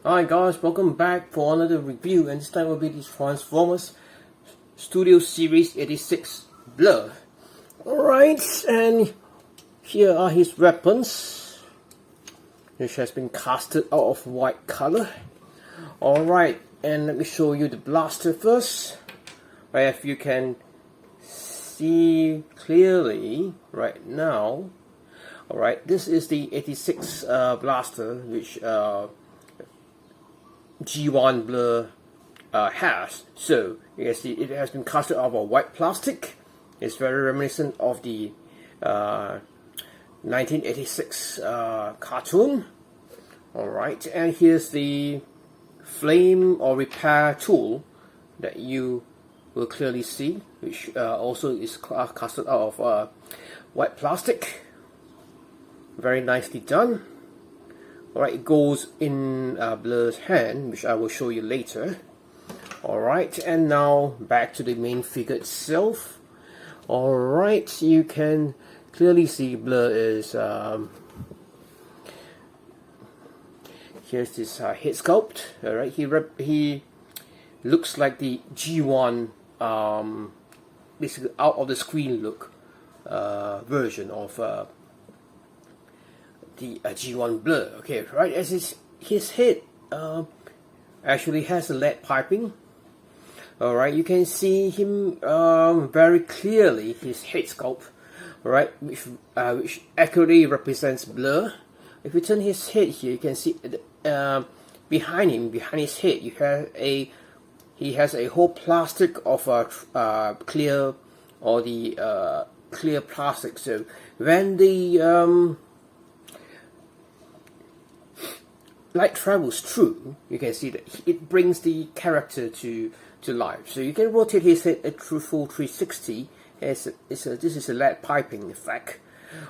Alright guys, welcome back for another review, and this time will be the Transformers Studio Series 86 BLURR. Alright, and here are his weapons, which has been casted out of white color. Alright, and let me show you the blaster first. Right, if you can see clearly right now. Alright, this is the 86 blaster, which G1 BLURR has. So you can see it has been casted out of white plastic. It's very reminiscent of the 1986 cartoon. Alright, and here's the flame or repair tool that you will clearly see, which also is casted out of white plastic. Very nicely done. Alright, it goes in BLURR's hand, which I will show you later. Alright, and now back to the main figure itself. Alright, you can clearly see BLURR is here's this head sculpt. Alright, he looks like the G1 basically out of the screen look version of the G1 BLURR. Okay, right, as his head actually has a lead piping. Alright, you can see him very clearly, his head sculpt, right, which accurately represents BLURR. If you turn his head here, you can see behind him, behind his head, he has a whole plastic of clear, or the clear plastic. So when the light travels through, you can see that it brings the character to life. So you can rotate his head a full 360. This is a lead piping effect.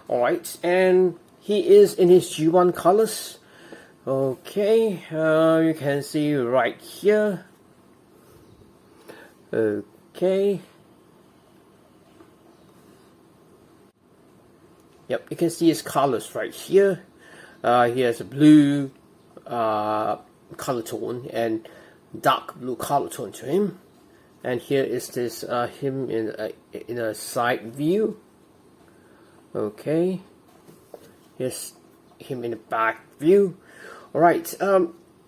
Alright, and he is in his G1 colors. Okay, you can see right here. Okay. Yep, you can see his colors right here. He has a blue color tone and dark blue color tone to him, and here is this him in a side view. Okay, here's him in the back view. All right,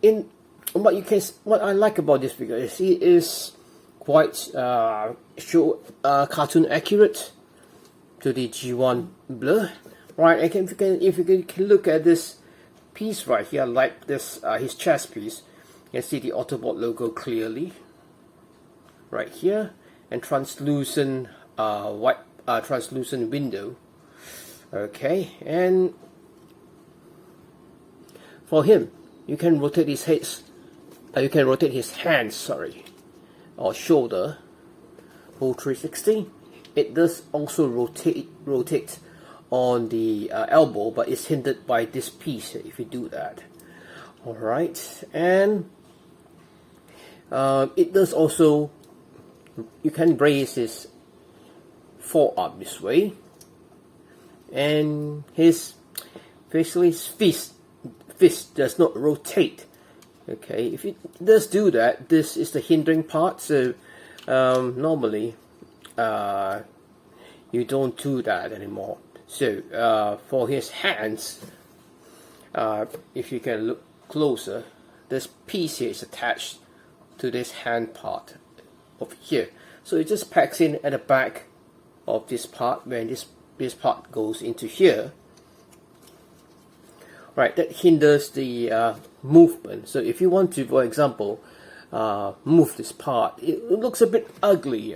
in what I like about this figure is he is quite cartoon accurate to the G1 BLURR. Right, if you can look at this piece right here, like this his chest piece, you can see the Autobot logo clearly right here, and translucent white translucent window. Okay, and for him, you can rotate his hands, sorry, or shoulder, whole 360. It does also rotate on the elbow, but it's hindered by this piece if you do that. Alright, and it does also, you can raise his forearm this way, and his fist does not rotate. Okay, if it does do that, this is the hindering part. So normally you don't do that anymore. So for his hands, if you can look closer, this piece here is attached to this hand part over here. So it just packs in at the back of this part when this part goes into here. Right, that hinders the movement. So if you want to, for example, move this part, it looks a bit ugly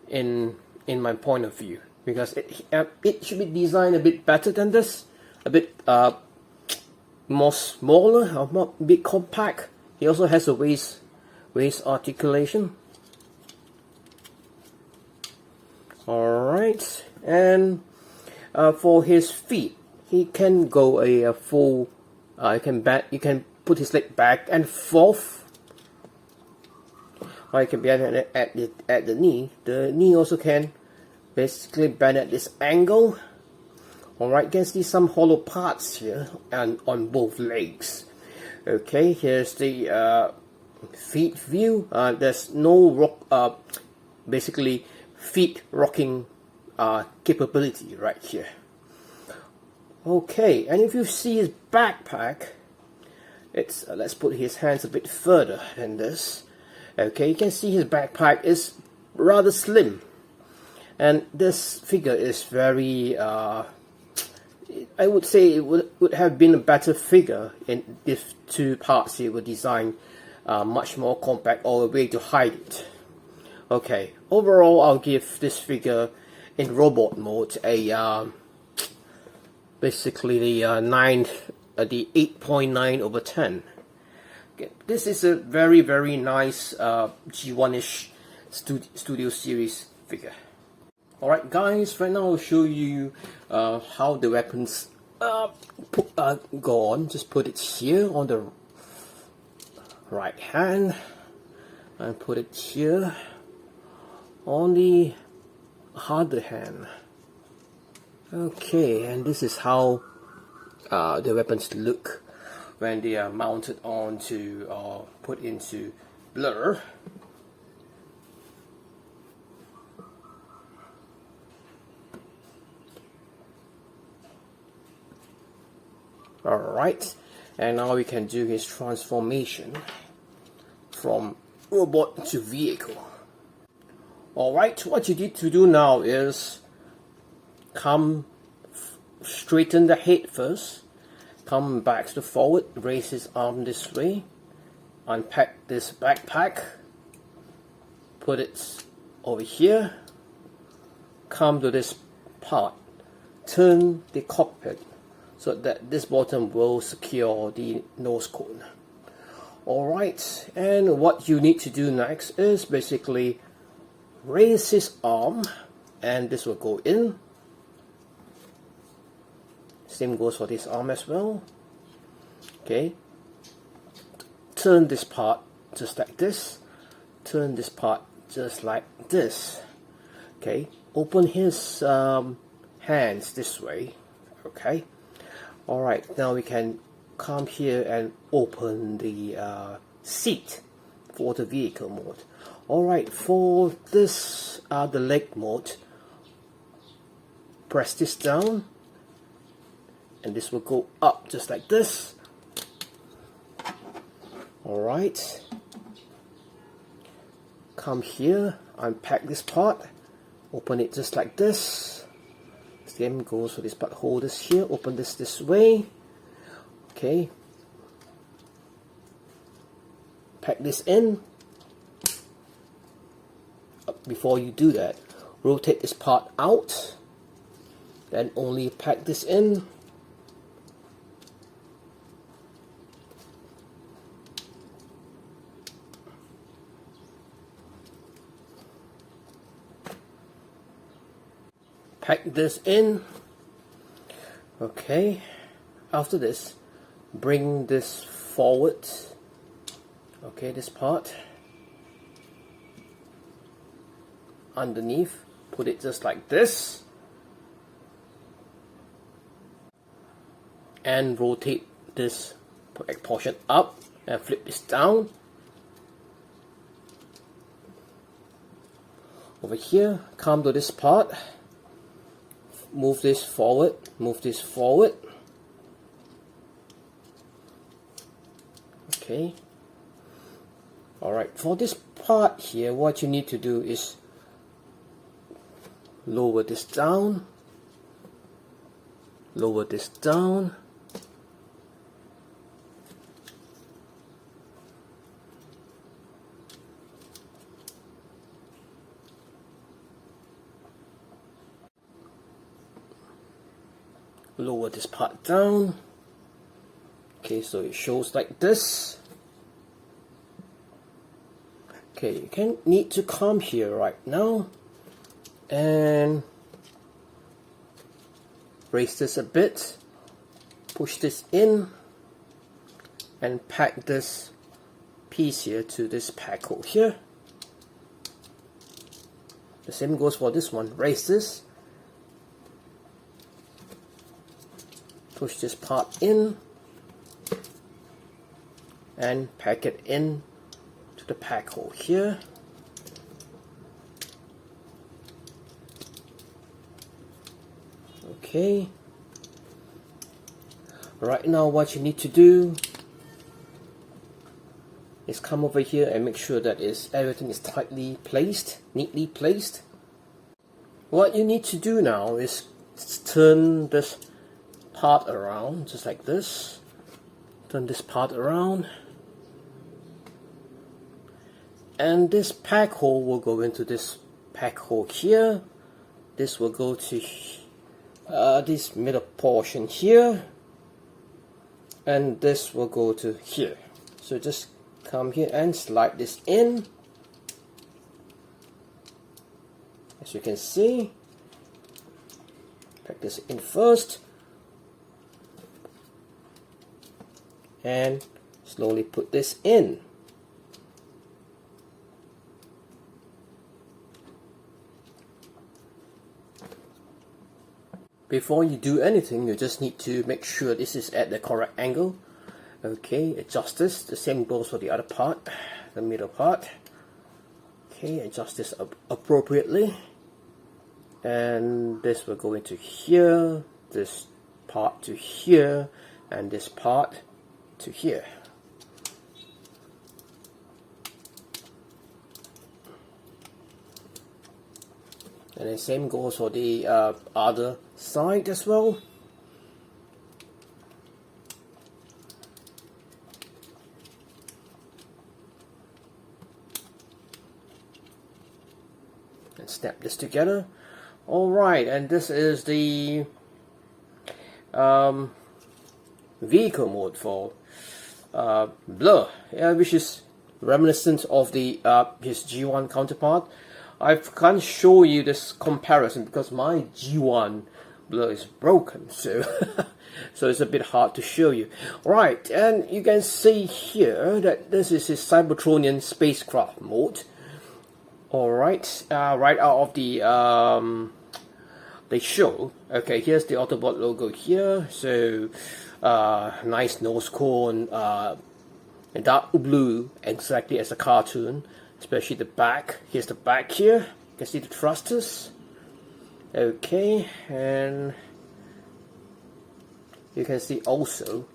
in my point of view, because it should be designed a bit better than this, a bit more smaller, or more bit compact. He also has a waist articulation. Alright, and for his feet, he can go a full. You can put his leg back and forth. Or you can bend at the knee. The knee also can basically bend at this angle. Alright, you can see some hollow parts here and on both legs. Okay, here's the feet view. There's no rock, basically feet rocking capability right here. Okay, and if you see his backpack, it's let's put his hands a bit further than this. Okay, you can see his backpack is rather slim, and this figure is very I would say it would have been a better figure if two parts here were designed much more compact, or a way to hide it. Okay, overall I'll give this figure in robot mode a basically the 8.9/10. Okay, this is a very nice G1-ish studio series figure. Alright guys, right now I'll show you how the weapons go on. Just put it here on the right hand and put it here on the other hand. Okay, and this is how the weapons look when they are mounted onto or put into BLURR. Alright, and now we can do his transformation from robot to vehicle. Alright, what you need to do now is straighten the head first, come back to forward, raise his arm this way, unpack this backpack, put it over here, come to this part, turn the cockpit so that this bottom will secure the nose cone. Alright, and what you need to do next is basically raise his arm, and this will go in. Same goes for this arm as well. Okay, turn this part just like this, turn this part just like this. Okay, open his hands this way. Okay, alright, now we can come here and open the seat for the vehicle mode. Alright, for this the leg mode, press this down and this will go up just like this. Alright, come here, unpack this part, open it just like this. Same goes for this part, hold this here, open this way. Okay, pack this in. Before you do that, rotate this part out, then only pack this in. Pack this in. Okay, after this, bring this forward. Okay, this part underneath, put it just like this, and rotate this portion up and flip this down. Over here, come to this part, move this forward, move this forward. Okay, alright, for this part here, what you need to do is lower this down, lower this down, lower this part down. Okay, so it shows like this. Okay, you can need to come here right now and raise this a bit, push this in, and pack this piece here to this pack hole here. The same goes for this one. Raise this, push this part in, and pack it in to the pack hole here. Okay. Right now what you need to do is come over here and make sure that everything is tightly placed, neatly placed. What you need to do now is turn this part around, just like this. Turn this part around. And this pack hole will go into this pack hole here. This will go to this middle portion here. And this will go to here. So just come here and slide this in. As you can see, pack this in first and slowly put this in. Before you do anything, you just need to make sure this is at the correct angle. Okay, adjust this. The same goes for the other part, the middle part. Okay, adjust this appropriately. And this will go into here, this part to here, and this part to here. And the same goes for the other side as well. And snap this together. Alright, and this is the vehicle mode for BLURR, which is reminiscent of the his G1 counterpart. I can't show you this comparison because my G1 BLURR is broken, so so it's a bit hard to show you. Right, and you can see here that this is his Cybertronian spacecraft mode. Alright, right out of the show. Okay, here's the Autobot logo here. So nice nose cone, dark blue, exactly as a cartoon. Especially the back. Here's the back here. You can see the thrusters. Okay, and you can see also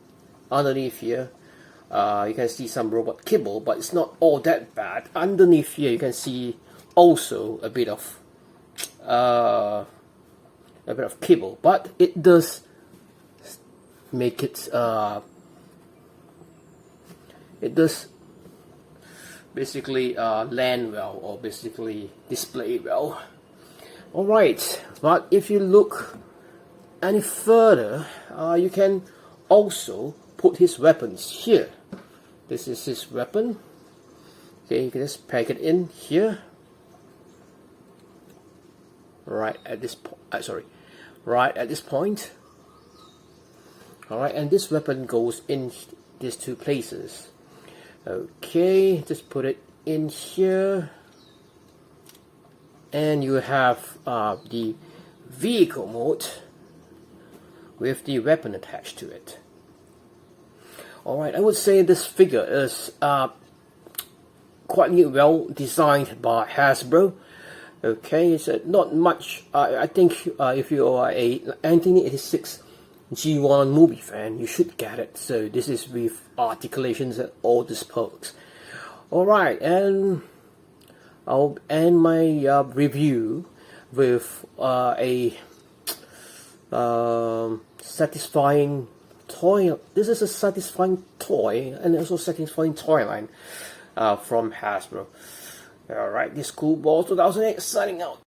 underneath here, you can see some robot kibble, but it's not all that bad. Underneath here, you can see also a bit of kibble, but it does make it does basically land well, or basically display well. Alright, but if you look any further, you can also put his weapons here. This is his weapon. Okay, you can just pack it in here. Right at this point. Alright, and this weapon goes in these two places. Okay, just put it in here, and you have the vehicle mode with the weapon attached to it. Alright, I would say this figure is quite well designed by Hasbro. Okay, it's not much. I think if you are a 1986 G1 movie fan, you should get it. So this is with articulations and all these perks. Alright, and I'll end my review with a satisfying toy. This is a satisfying toy and also satisfying toy line from Hasbro. Alright, this Cool Ball 2008 signing out.